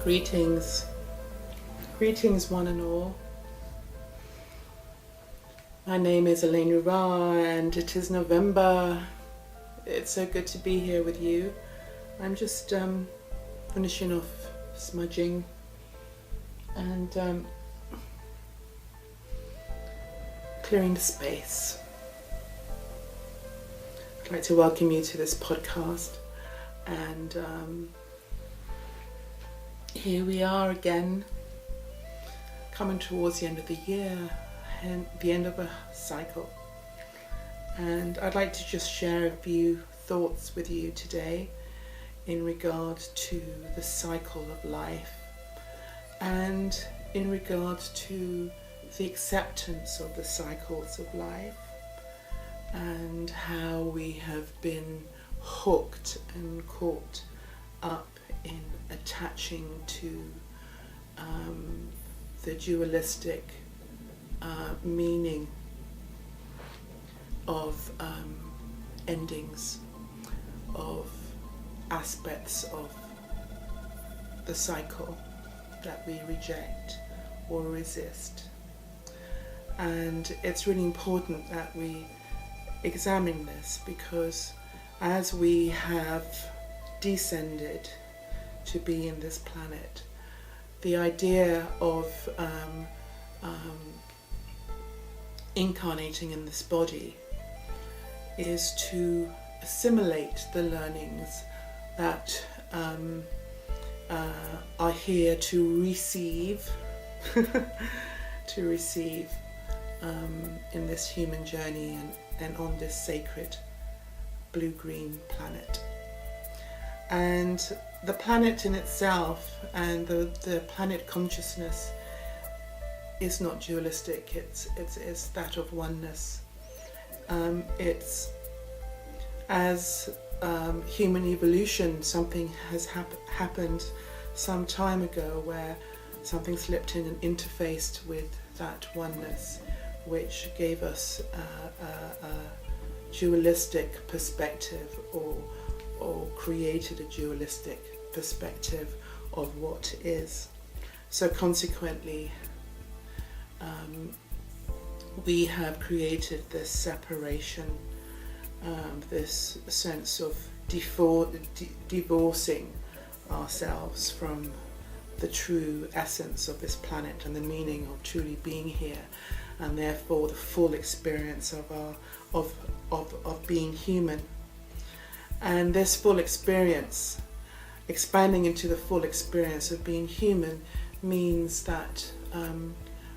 Greetings, greetings one and all. My name is Alaenura and it is November. It's so good to be here with you. I'm just finishing off smudging and clearing the space. I'd like to welcome you to this podcast, and here we are again, coming towards the end of the year and the end of a cycle. And I'd like to just share a few thoughts with you today in regard to the cycle of life and in regard to the acceptance of the cycles of life and how we have been hooked and caught up in attaching to the dualistic meaning of endings, of aspects of the cycle that we reject or resist. And it's really important that we examine this, because as we have descended to be in this planet, the idea of incarnating in this body is to assimilate the learnings that are here to receive in this human journey and on this sacred blue-green planet. And the planet in itself and the planet consciousness is not dualistic. It's that of oneness. It's as human evolution, something has happened some time ago where something slipped in and interfaced with that oneness, which gave us a dualistic perspective or created a dualistic perspective of what is. So consequently, we have created this separation, this sense of divorcing ourselves from the true essence of this planet and the meaning of truly being here, and therefore the full experience of being human. And this full experience, expanding into the full experience of being human, means that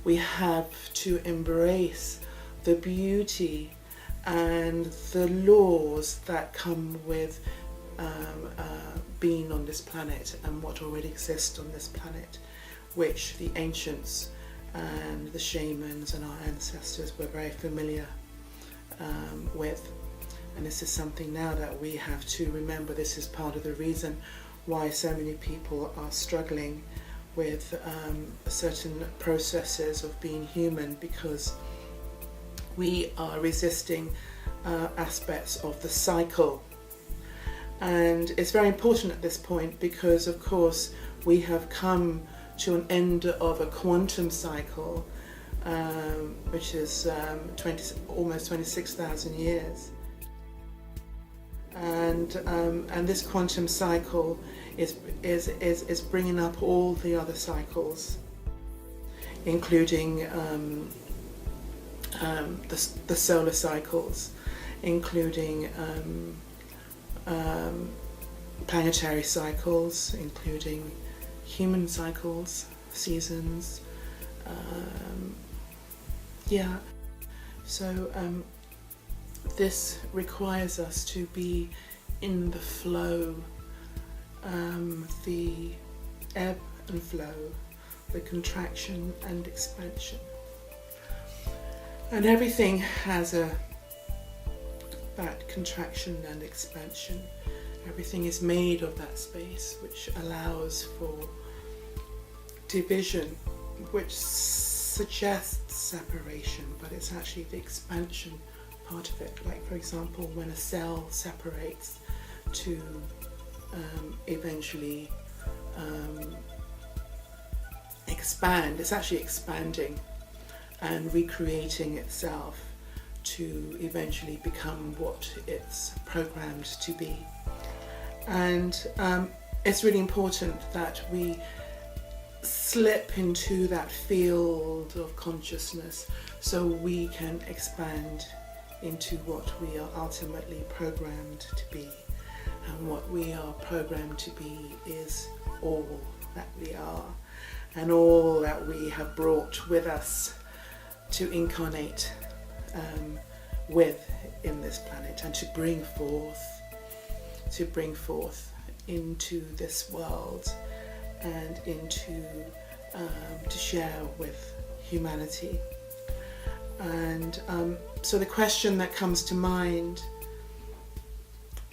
we have to embrace the beauty and the laws that come with being on this planet and what already exists on this planet, which the ancients and the shamans and our ancestors were very familiar with. And this is something now that we have to remember. This is part of the reason why so many people are struggling with certain processes of being human, because we are resisting aspects of the cycle. And it's very important at this point because, of course, we have come to an end of a quantum cycle, which is almost 26,000 years. And this quantum cycle is bringing up all the other cycles, including the solar cycles, including planetary cycles, including human cycles, seasons. So this requires us to be in the flow, the ebb and flow, the contraction and expansion. And everything has that contraction and expansion. Everything is made of that space, which allows for division, which suggests separation, but it's actually the expansion part of it. Like, for example, when a cell separates to eventually expand. It's actually expanding and recreating itself to eventually become what it's programmed to be. And it's really important that we slip into that field of consciousness so we can expand into what we are ultimately programmed to be. And what we are programmed to be is all that we are and all that we have brought with us to incarnate with in this planet, and to bring forth into this world and into to share with humanity. And so the question that comes to mind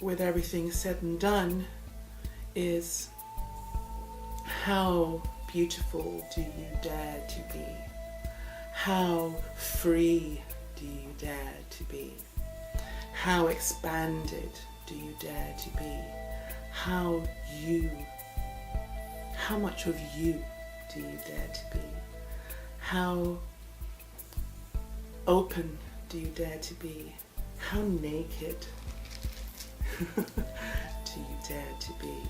with everything said and done is, how beautiful do you dare to be? How free do you dare to be? How expanded do you dare to be? How much of you do you dare to be? How open do you dare to be? How naked do you dare to be?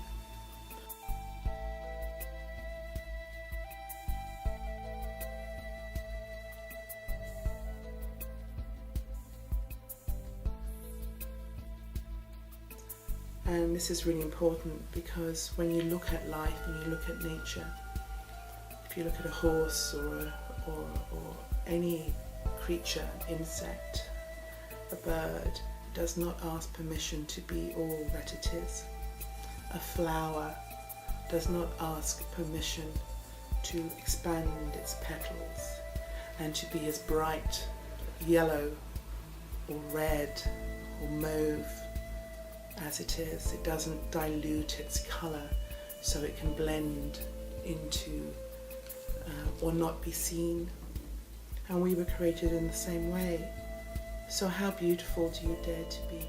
And this is really important, because when you look at life and you look at nature, if you look at a horse or any creature, an insect, a bird, it does not ask permission to be all that it is. A flower does not ask permission to expand its petals and to be as bright yellow or red or mauve as it is. It doesn't dilute its colour so it can blend into or not be seen. And we were created in the same way. So how beautiful do you dare to be?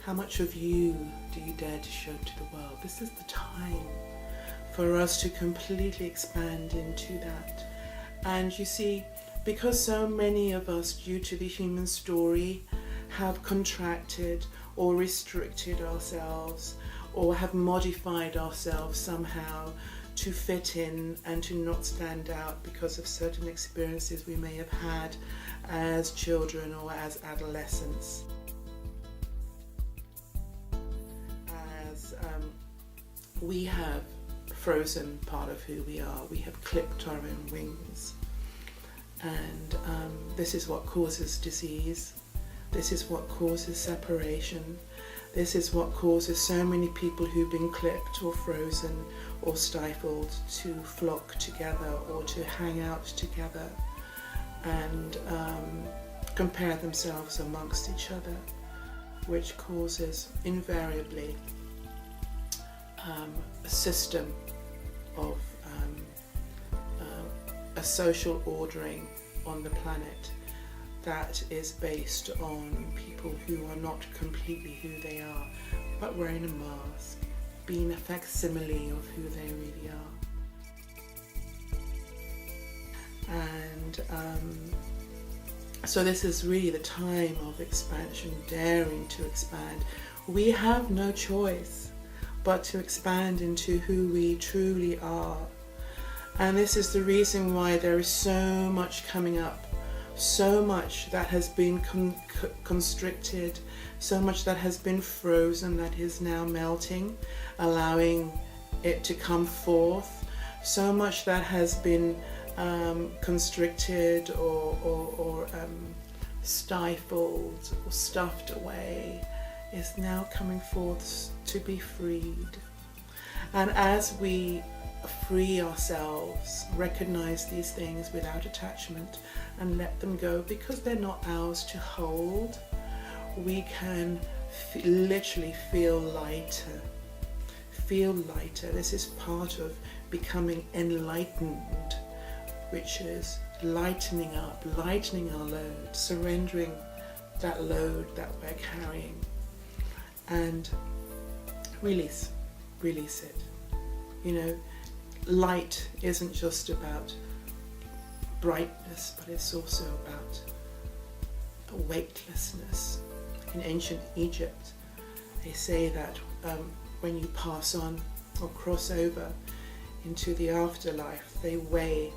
How much of you do you dare to show to the world? This is the time for us to completely expand into that. And you see, because so many of us, due to the human story, have contracted or restricted ourselves or have modified ourselves somehow to fit in and to not stand out because of certain experiences we may have had as children or as adolescents. As we have frozen part of who we are, we have clipped our own wings, and this is what causes disease, this is what causes separation, this is what causes so many people who've been clipped or frozen or stifled to flock together or to hang out together and compare themselves amongst each other, which causes invariably a system of a social ordering on the planet that is based on people who are not completely who they are, but wearing a mask, being a facsimile of who they really are. And so this is really the time of expansion, daring to expand. We have no choice but to expand into who we truly are. And this is the reason why there is so much coming up, so much that has been constricted, so much that has been frozen that is now melting, allowing it to come forth, so much that has been constricted or stifled or stuffed away is now coming forth to be freed. And as we free ourselves, recognize these things without attachment and let them go because they're not ours to hold, we can literally feel lighter. Feel lighter. This is part of becoming enlightened, which is lightening up, lightening our load, surrendering that load that we're carrying. and release it. You know, light isn't just about brightness, but it's also about weightlessness. In ancient Egypt, they say that when you pass on or cross over into the afterlife, they weigh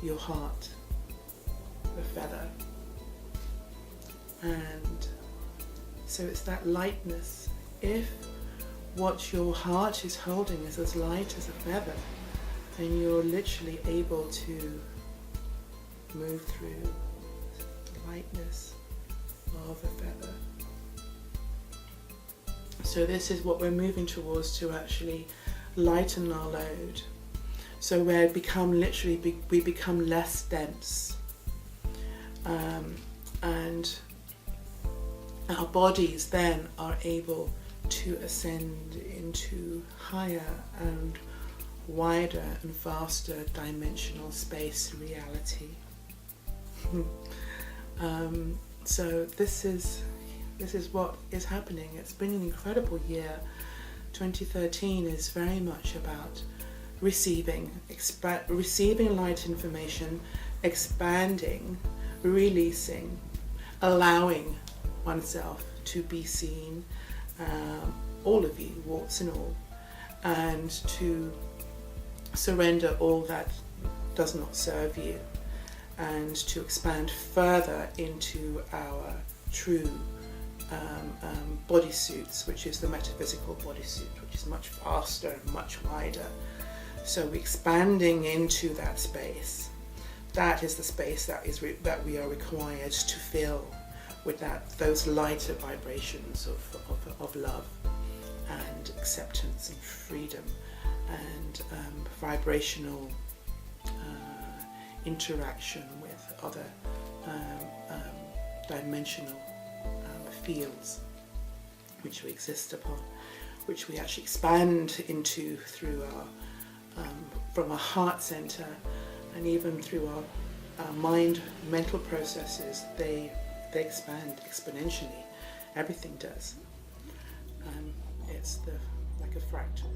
your heart, the feather. And so it's that lightness. If what your heart is holding is as light as a feather, then you're literally able to move through the lightness of a feather. So this is what we're moving towards, to actually lighten our load. So we become less dense, and our bodies then are able to ascend into higher and wider and vaster dimensional space reality. So this is what is happening. It's been an incredible year. 2013 is very much about receiving light information, expanding, releasing, allowing oneself to be seen, all of you, warts and all, and to surrender all that does not serve you, and to expand further into our true bodysuits, which is the metaphysical bodysuit, which is much faster and much wider. So we're expanding into that space. That is the space that we are required to fill with those lighter vibrations of love and acceptance and freedom and vibrational interaction with other dimensional fields which we exist upon, which we actually expand into through our from our heart center, and even through our mental processes. They expand exponentially. Everything does. It's like a fractal.